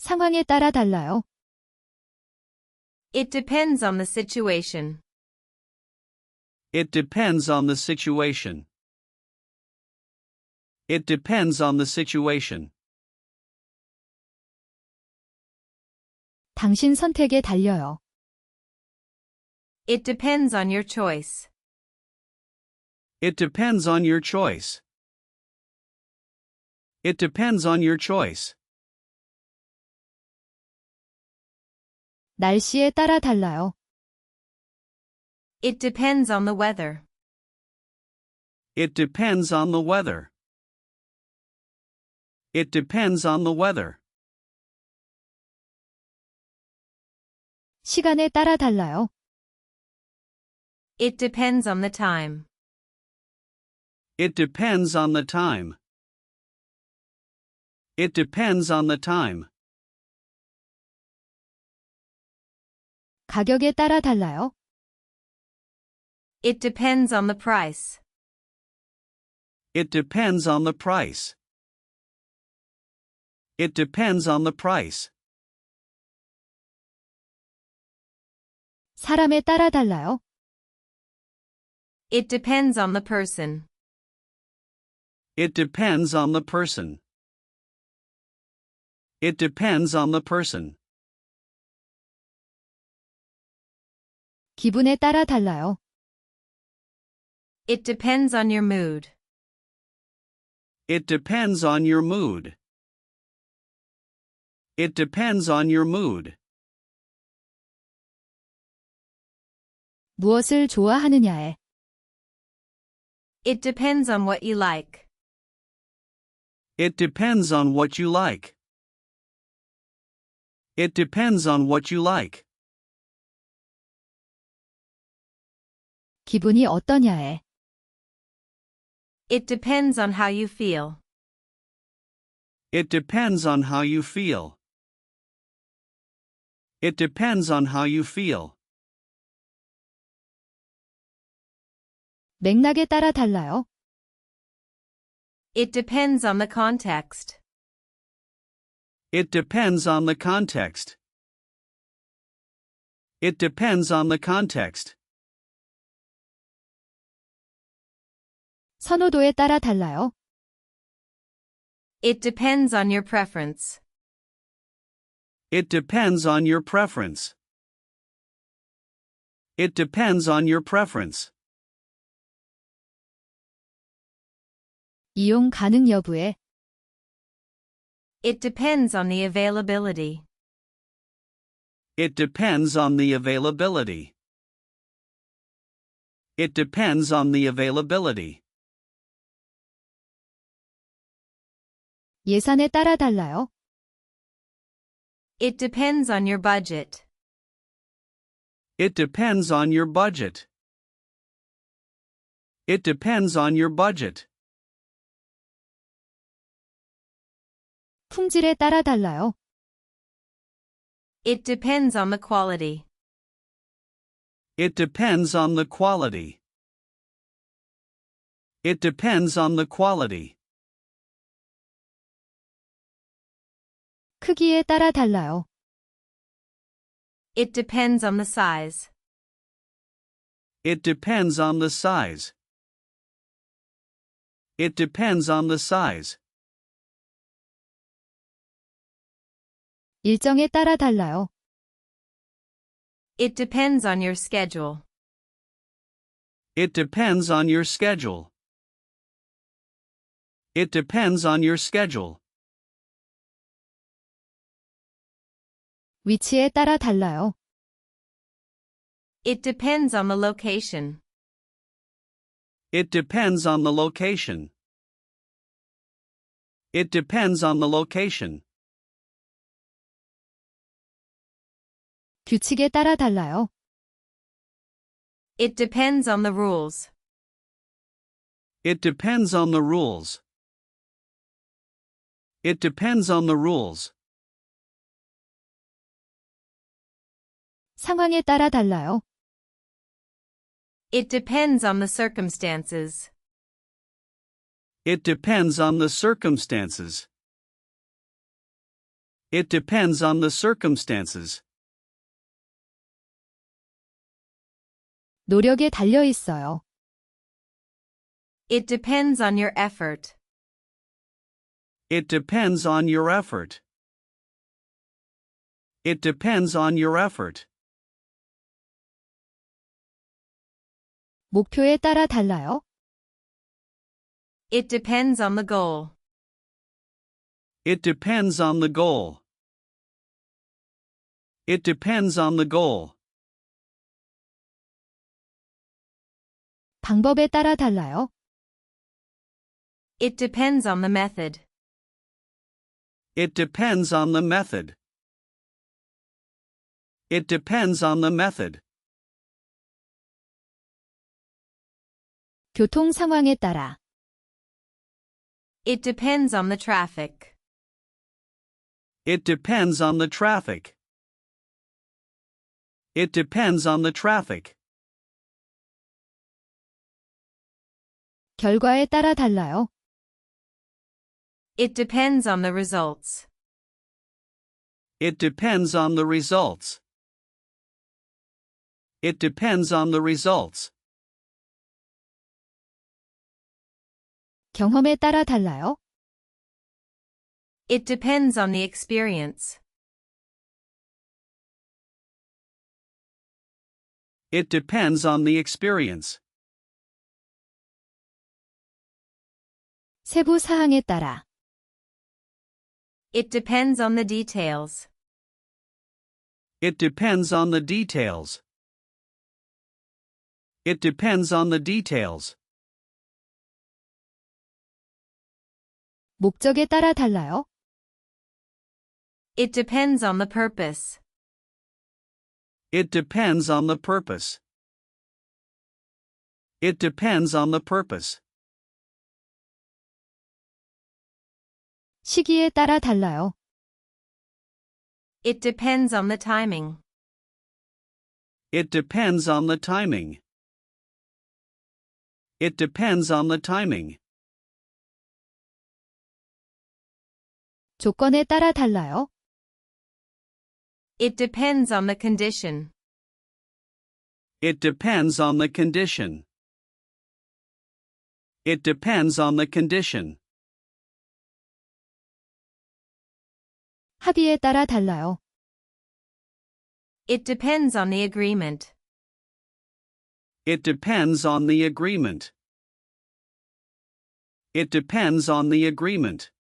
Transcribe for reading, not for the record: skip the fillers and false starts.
상황에 따라 달라요. It depends on the situation. It depends on the situation. It depends on the situation. 당신 선택에 달려요. It depends on your choice. It depends on your choice. It depends on your choice. 날씨에 따라 달라요. It depends on the weather. It depends on the weather. It depends on the weather. 시간에 따라 달라요. It depends on the time. It depends on the time. It depends on the time. 가격에 따라 달라요. It depends on the price. It depends on the price. It depends on the price. 사람에 따라 달라요. It depends on the person. It depends on the person. It depends on the person. 기분에 따라 달라요. It depends on your mood. It depends on your mood. It depends on your mood. 무엇을 좋아하느냐에. It depends on what you like. It depends on what you like. It depends on what you like. 기분이 어떠냐에. It depends on how you feel. It depends on how you feel. It depends on how you feel. 맥락에 따라 달라요. It depends on the context. It depends on the context. It depends on the context. 선호도에 따라 달라요. It depends on your preference. It depends on your preference. It depends on your preference. 이용 가능 여부에. It depends on the availability. It depends on the availability. It depends on the availability. 예산에 따라 달라요. It depends on your budget. It depends on your budget. It depends on your budget. 품질에 따라 달라요. It depends on the quality. It depends on the quality. It depends on the quality. 크기에 따라 달라요. It depends on the size. It depends on the size. It depends on the size. 일정에 따라 달라요. It depends on your schedule. It depends on your schedule. It depends on your schedule. 위치에 따라 달라요. It depends on the location. It depends on the location. It depends on the location. 규칙에 따라 달라요. It depends on the rules. It depends on the rules. It depends on the rules. 상황에 따라 달라요. It depends on the circumstances. It depends on the circumstances. It depends on the circumstances. 노력에 달려 있어요. It depends on your effort. It depends on your effort. It depends on your effort. 목표에 따라 달라요. It depends on the goal. It depends on the goal. It depends on the goal. 방법에 따라 달라요. It depends on the method. It depends on the method. It depends on the method. 교통 상황에 따라. It depends on the traffic. It depends on the traffic. It depends on the traffic. 결과에 따라 달라요. It depends on the results. It depends on the results. It depends on the results. 경험에 따라 달라요. It depends on the experience. It depends on the experience. 세부 사항에 따라. It depends on the details. It depends on the details. It depends on the details. 목적에 따라 달라요. It depends on the purpose. It depends on the purpose. It depends on the purpose. 시기에 따라 달라요. It depends on the timing. It depends on the timing. It depends on the timing. 조건에 따라 달라요. It depends on the condition. It depends on the condition. It depends on the condition. 합의에 따라 달라요. It depends on the agreement. It depends on the agreement. It depends on the agreement.